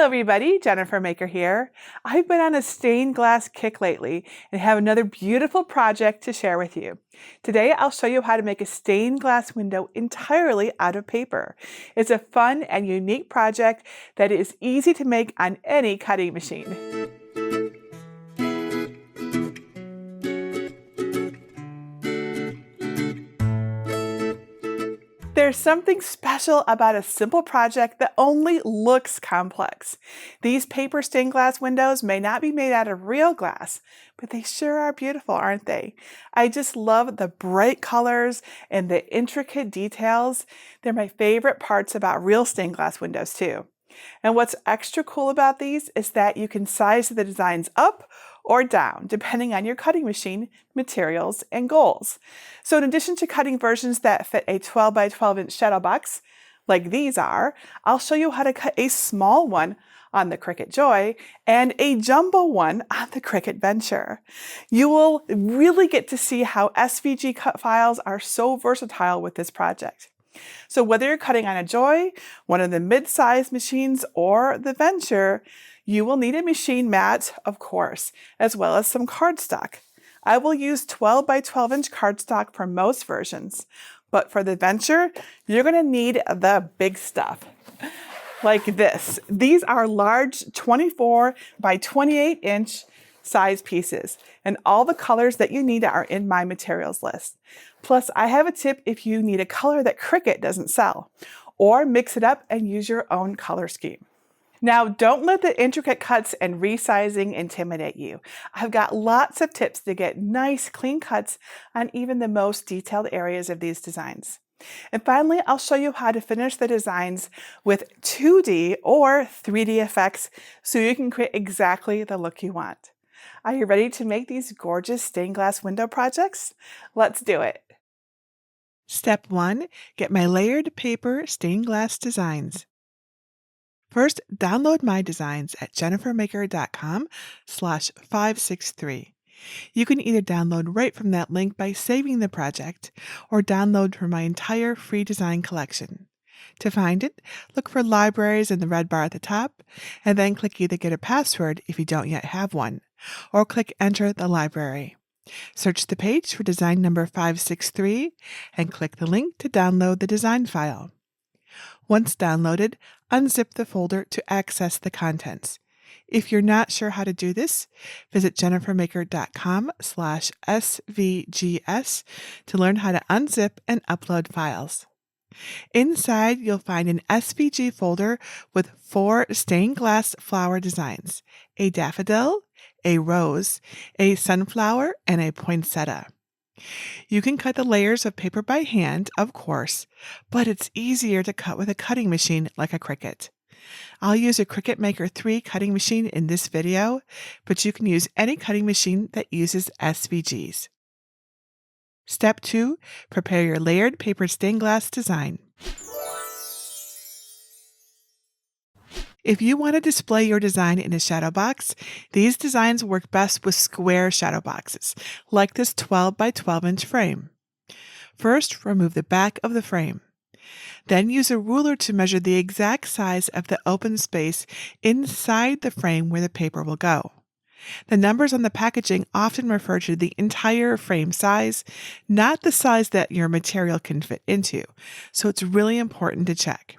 Hello everybody, JenniferMaker here. I've been on a stained glass kick lately and have another beautiful project to share with you. Today I'll show you how to make a stained glass window entirely out of paper. It's a fun and unique project that is easy to make on any cutting machine. There's something special about a simple project that only looks complex. These paper stained glass windows may not be made out of real glass, but they sure are beautiful, aren't they? I just love the bright colors and the intricate details. They're my favorite parts about real stained glass windows too. And what's extra cool about these is that you can size the designs up or down, depending on your cutting machine, materials, and goals. So in addition to cutting versions that fit a 12 by 12 inch shadow box, like these are, I'll show you how to cut a small one on the Cricut Joy and a jumbo one on the Cricut Venture. You will really get to see how SVG cut files are so versatile with this project. So whether you're cutting on a Joy, one of the mid-sized machines, or the Venture, you will need a machine mat, of course, as well as some cardstock. I will use 12 by 12 inch cardstock for most versions, but for the Venture, you're going to need the big stuff, like this. These are large 24 by 28 inch size pieces, and all the colors that you need are in my materials list. Plus, I have a tip if you need a color that Cricut doesn't sell, or mix it up and use your own color scheme. Now, don't let the intricate cuts and resizing intimidate you. I've got lots of tips to get nice, clean cuts on even the most detailed areas of these designs. And finally, I'll show you how to finish the designs with 2D or 3D effects so you can create exactly the look you want. Are you ready to make these gorgeous stained glass window projects? Let's do it. Step 1. Get my layered paper stained glass designs. First, download my designs at JenniferMaker.com/563. You can either download right from that link by saving the project, or download from my entire free design collection. To find it, look for Libraries in the red bar at the top, and then click either Get a Password if you don't yet have one, or click Enter the library. Search the page for design number 563 and click the link to download the design file. Once downloaded, unzip the folder to access the contents. If you're not sure how to do this, visit JenniferMaker.com/SVGs to learn how to unzip and upload files. Inside, you'll find an SVG folder with 4 stained glass flower designs: a daffodil, a rose, a sunflower, and a poinsettia. You can cut the layers of paper by hand, of course, but it's easier to cut with a cutting machine like a Cricut. I'll use a Cricut Maker 3 cutting machine in this video, but you can use any cutting machine that uses SVGs. Step 2. Prepare your layered paper stained glass design. If you want to display your design in a shadow box, these designs work best with square shadow boxes, like this 12 by 12 inch frame. First, remove the back of the frame. Then use a ruler to measure the exact size of the open space inside the frame where the paper will go. The numbers on the packaging often refer to the entire frame size, not the size that your material can fit into, so it's really important to check.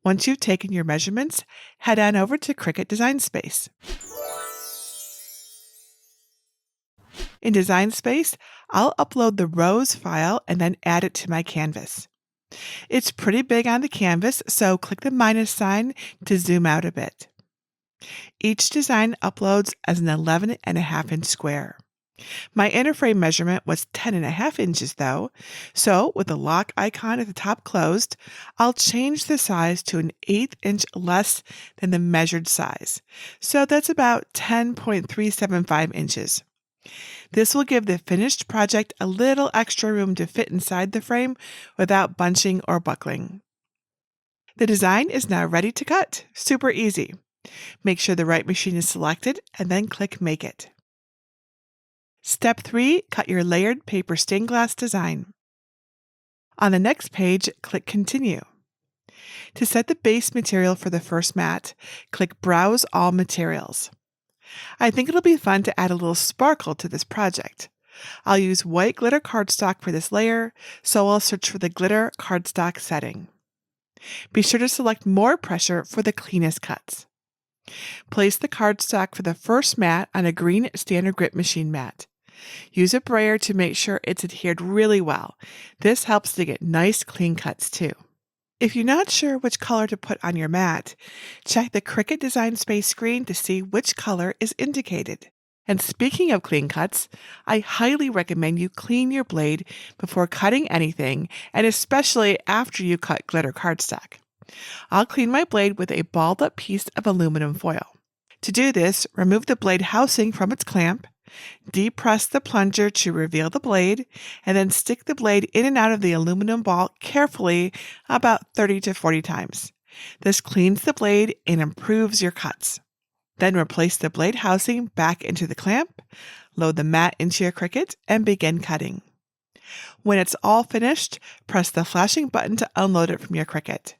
Once you've taken your measurements, head on over to Cricut Design Space. In Design Space, I'll upload the rose file and then add it to my canvas. It's pretty big on the canvas, so click the minus sign to zoom out a bit. Each design uploads as an 11.5 inch square. My inner frame measurement was 10.5 inches though, so with the lock icon at the top closed, I'll change the size to an 1/8 inch less than the measured size. So that's about 10.375 inches. This will give the finished project a little extra room to fit inside the frame without bunching or buckling. The design is now ready to cut. Super easy. Make sure the right machine is selected and then click Make It. Step 3. Cut your layered paper stained glass design. On the next page, click Continue. To set the base material for the first mat, click Browse All Materials. I think it'll be fun to add a little sparkle to this project. I'll use white glitter cardstock for this layer, so I'll search for the glitter cardstock setting. Be sure to select more pressure for the cleanest cuts. Place the cardstock for the first mat on a green standard grip machine mat. Use a brayer to make sure it's adhered really well. This helps to get nice clean cuts too. If you're not sure which color to put on your mat, check the Cricut Design Space screen to see which color is indicated. And speaking of clean cuts, I highly recommend you clean your blade before cutting anything, and especially after you cut glitter cardstock. I'll clean my blade with a balled up piece of aluminum foil. To do this, remove the blade housing from its clamp, depress the plunger to reveal the blade, and then stick the blade in and out of the aluminum ball carefully about 30 to 40 times. This cleans the blade and improves your cuts. Then replace the blade housing back into the clamp, load the mat into your Cricut, and begin cutting. When it's all finished, press the flashing button to unload it from your Cricut.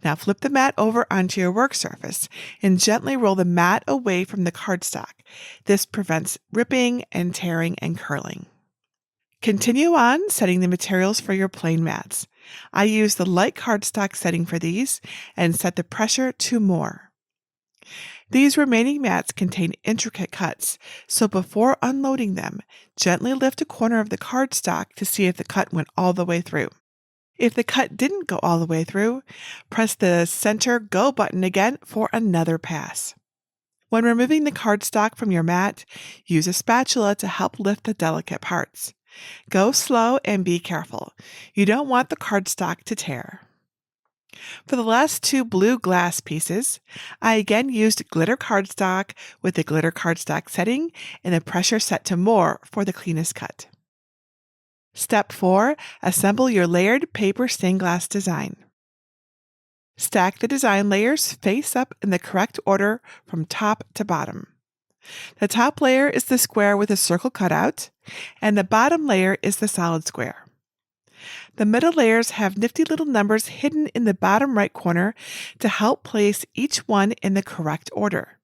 Now flip the mat over onto your work surface and gently roll the mat away from the cardstock. This prevents ripping and tearing and curling. Continue on setting the materials for your plain mats. I use the light cardstock setting for these and set the pressure to more. These remaining mats contain intricate cuts, so before unloading them, gently lift a corner of the cardstock to see if the cut went all the way through. If the cut didn't go all the way through, press the center Go button again for another pass. When removing the cardstock from your mat, use a spatula to help lift the delicate parts. Go slow and be careful. You don't want the cardstock to tear. For the last two blue glass pieces, I again used glitter cardstock with the glitter cardstock setting and the pressure set to more for the cleanest cut. Step 4. Assemble your layered paper stained glass design. Stack the design layers face up in the correct order from top to bottom. The top layer is the square with a circle cutout, and the bottom layer is the solid square. The middle layers have nifty little numbers hidden in the bottom right corner to help place each one in the correct order.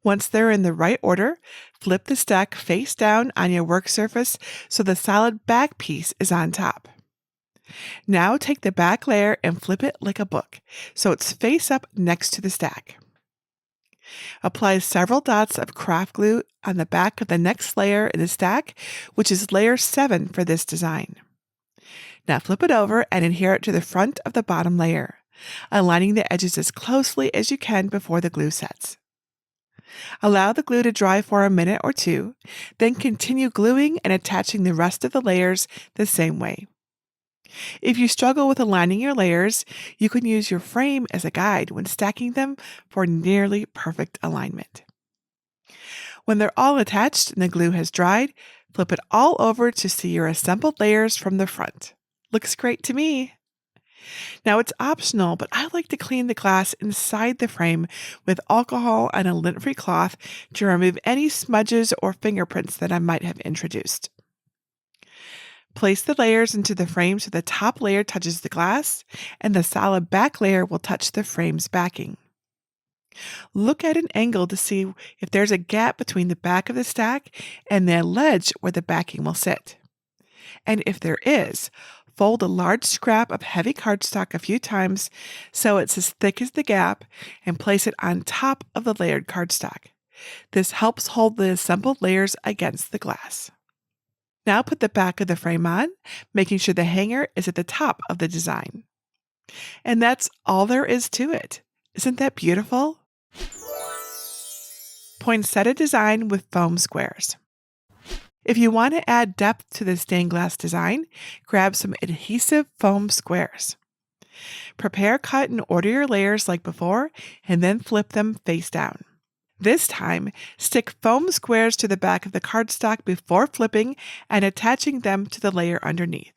Once they're in the right order, flip the stack face down on your work surface so the solid back piece is on top. Now take the back layer and flip it like a book, so it's face up next to the stack. Apply several dots of craft glue on the back of the next layer in the stack, which is layer 7 for this design. Now flip it over and adhere it to the front of the bottom layer, aligning the edges as closely as you can before the glue sets. Allow the glue to dry for a minute or two, then continue gluing and attaching the rest of the layers the same way. If you struggle with aligning your layers, you can use your frame as a guide when stacking them for nearly perfect alignment. When they're all attached and the glue has dried, flip it all over to see your assembled layers from the front. Looks great to me. Now it's optional, but I like to clean the glass inside the frame with alcohol and a lint-free cloth to remove any smudges or fingerprints that I might have introduced. Place the layers into the frame so the top layer touches the glass and the solid back layer will touch the frame's backing. Look at an angle to see if there's a gap between the back of the stack and the ledge where the backing will sit. And if there is, fold a large scrap of heavy cardstock a few times so it's as thick as the gap and place it on top of the layered cardstock. This helps hold the assembled layers against the glass. Now put the back of the frame on, making sure the hanger is at the top of the design. And that's all there is to it. Isn't that beautiful? Poinsettia design with foam squares. If you want to add depth to the stained glass design, grab some adhesive foam squares. Prepare, cut, and order your layers like before, and then flip them face down. This time, stick foam squares to the back of the cardstock before flipping and attaching them to the layer underneath.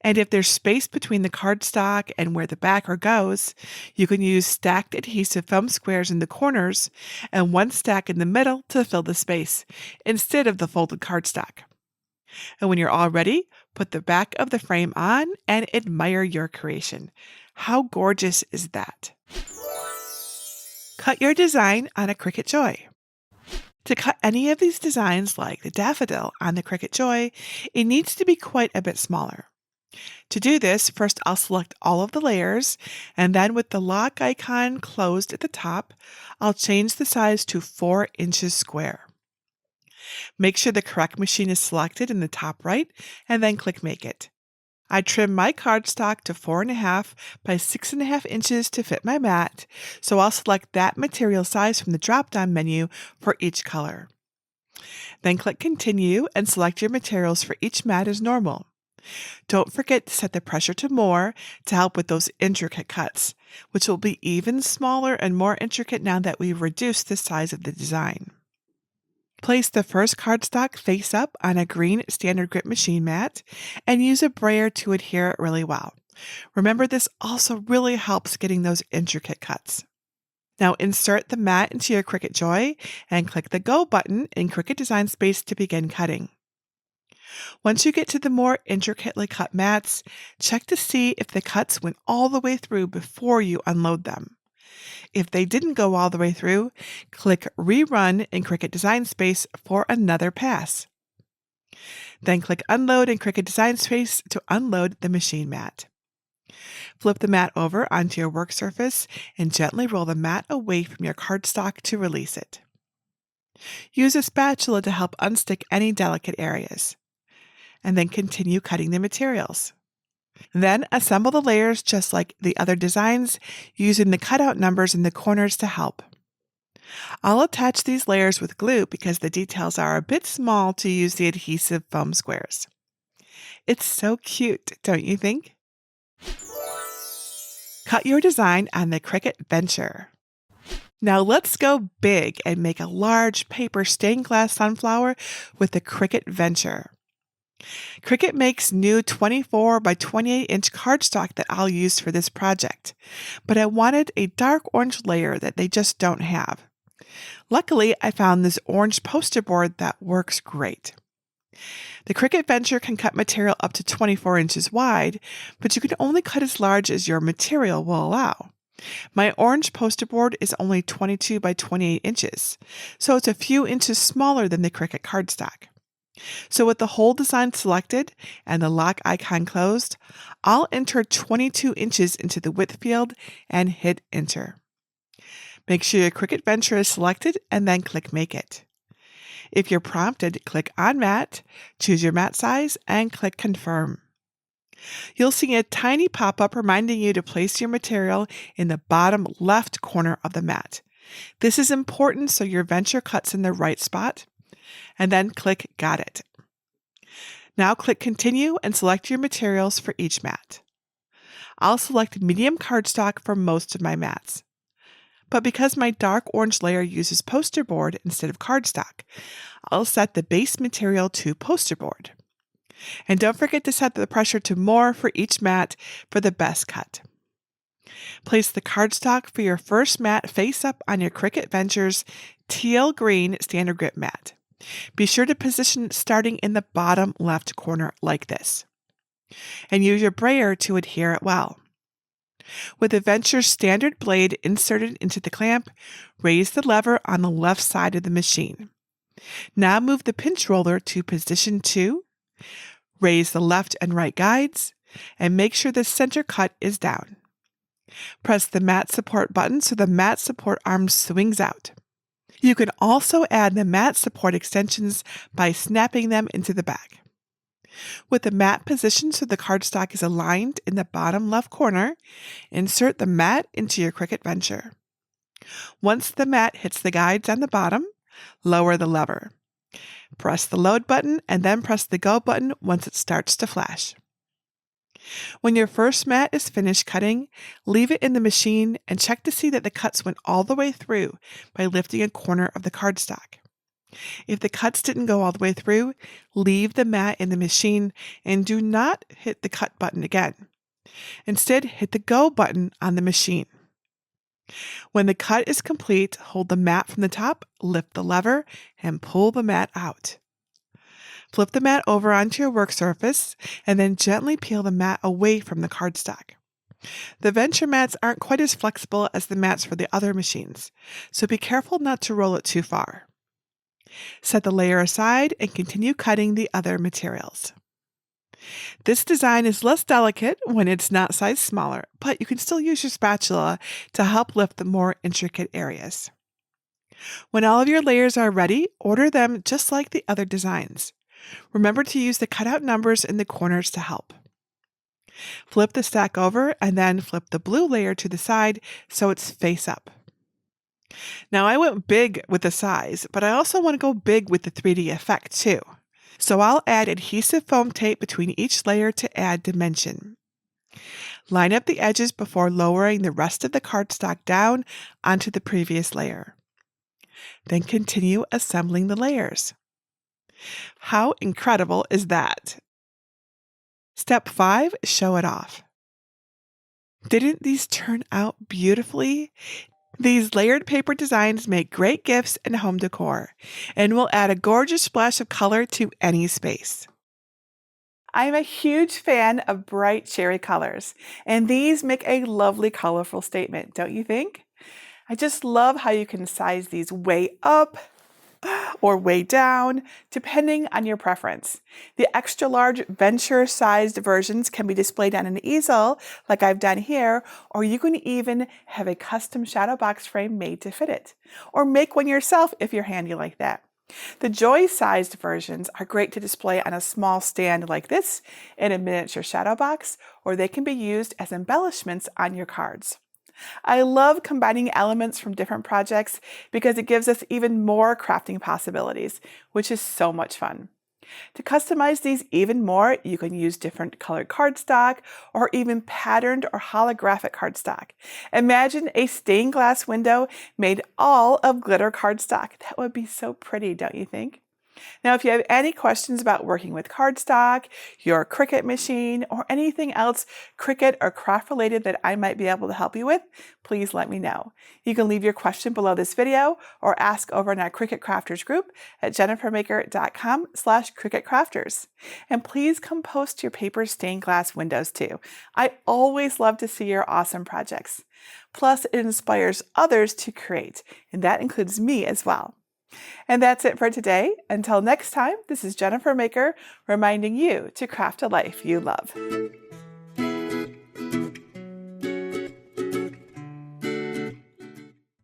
And if there's space between the cardstock and where the backer goes, you can use stacked adhesive foam squares in the corners and one stack in the middle to fill the space, instead of the folded cardstock. And when you're all ready, put the back of the frame on and admire your creation. How gorgeous is that? Cut your design on a Cricut Joy. To cut any of these designs like the daffodil on the Cricut Joy, it needs to be quite a bit smaller. To do this, first I'll select all of the layers, and then with the lock icon closed at the top, I'll change the size to 4 inches square. Make sure the correct machine is selected in the top right, and then click Make It. I trim my cardstock to 4.5 by 6.5 inches to fit my mat, so I'll select that material size from the drop-down menu for each color. Then click Continue and select your materials for each mat as normal. Don't forget to set the pressure to more to help with those intricate cuts, which will be even smaller and more intricate now that we've reduced the size of the design. Place the first cardstock face up on a green standard grip machine mat and use a brayer to adhere it really well. Remember, this also really helps getting those intricate cuts. Now insert the mat into your Cricut Joy and click the Go button in Cricut Design Space to begin cutting. Once you get to the more intricately cut mats, check to see if the cuts went all the way through before you unload them. If they didn't go all the way through, click Rerun in Cricut Design Space for another pass. Then click Unload in Cricut Design Space to unload the machine mat. Flip the mat over onto your work surface and gently roll the mat away from your cardstock to release it. Use a spatula to help unstick any delicate areas. And then continue cutting the materials. Then assemble the layers just like the other designs, using the cutout numbers in the corners to help. I'll attach these layers with glue because the details are a bit small to use the adhesive foam squares. It's so cute, don't you think? Cut your design on the Cricut Venture. Now let's go big and make a large paper stained glass sunflower with the Cricut Venture. Cricut makes new 24 by 28 inch cardstock that I'll use for this project, but I wanted a dark orange layer that they just don't have. Luckily, I found this orange poster board that works great. The Cricut Venture can cut material up to 24 inches wide, but you can only cut as large as your material will allow. My orange poster board is only 22 by 28 inches, so it's a few inches smaller than the Cricut cardstock. So with the whole design selected and the lock icon closed, I'll enter 22 inches into the width field and hit Enter. Make sure your Cricut Venture is selected and then click Make It. If you're prompted, click on Mat, choose your mat size, and click Confirm. You'll see a tiny pop-up reminding you to place your material in the bottom left corner of the mat. This is important so your Venture cuts in the right spot. And then click Got It. Now click Continue and select your materials for each mat. I'll select medium cardstock for most of my mats. But because my dark orange layer uses poster board instead of cardstock, I'll set the base material to poster board. And don't forget to set the pressure to more for each mat for the best cut. Place the cardstock for your first mat face up on your Cricut Venture's teal green standard grip mat. Be sure to position it starting in the bottom left corner like this. And use your brayer to adhere it well. With the Venture's standard blade inserted into the clamp, raise the lever on the left side of the machine. Now move the pinch roller to position 2, raise the left and right guides, and make sure the center cut is down. Press the mat support button so the mat support arm swings out. You can also add the mat support extensions by snapping them into the back. With the mat positioned so the cardstock is aligned in the bottom left corner, insert the mat into your Cricut Venture. Once the mat hits the guides on the bottom, lower the lever. Press the load button and then press the go button once it starts to flash. When your first mat is finished cutting, leave it in the machine and check to see that the cuts went all the way through by lifting a corner of the cardstock. If the cuts didn't go all the way through, leave the mat in the machine and do not hit the cut button again. Instead, hit the go button on the machine. When the cut is complete, hold the mat from the top, lift the lever, and pull the mat out. Flip the mat over onto your work surface and then gently peel the mat away from the cardstock. The Venture mats aren't quite as flexible as the mats for the other machines, so be careful not to roll it too far. Set the layer aside and continue cutting the other materials. This design is less delicate when it's not sized smaller, but you can still use your spatula to help lift the more intricate areas. When all of your layers are ready, order them just like the other designs. Remember to use the cutout numbers in the corners to help. Flip the stack over and then flip the blue layer to the side so it's face up. Now I went big with the size, but I also want to go big with the 3D effect too. So I'll add adhesive foam tape between each layer to add dimension. Line up the edges before lowering the rest of the cardstock down onto the previous layer. Then continue assembling the layers. How incredible is that? Step 5, show it off. Didn't these turn out beautifully? These layered paper designs make great gifts and home decor, and will add a gorgeous splash of color to any space. I'm a huge fan of bright cherry colors, and these make a lovely colorful statement, don't you think? I just love how you can size these way up or way down, depending on your preference. The extra large venture-sized versions can be displayed on an easel, like I've done here, or you can even have a custom shadow box frame made to fit it, or make one yourself if you're handy like that. The Joy-sized versions are great to display on a small stand like this in a miniature shadow box, or they can be used as embellishments on your cards. I love combining elements from different projects because it gives us even more crafting possibilities, which is so much fun. To customize these even more, you can use different colored cardstock or even patterned or holographic cardstock. Imagine a stained glass window made all of glitter cardstock. That would be so pretty, don't you think? Now, if you have any questions about working with cardstock, your Cricut machine, or anything else Cricut or craft related that I might be able to help you with, please let me know. You can leave your question below this video or ask over in our Cricut Crafters group at JenniferMaker.com/CricutCrafters. And please come post your paper stained glass windows too. I always love to see your awesome projects. Plus, it inspires others to create, and that includes me as well. And that's it for today. Until next time, this is JenniferMaker reminding you to craft a life you love.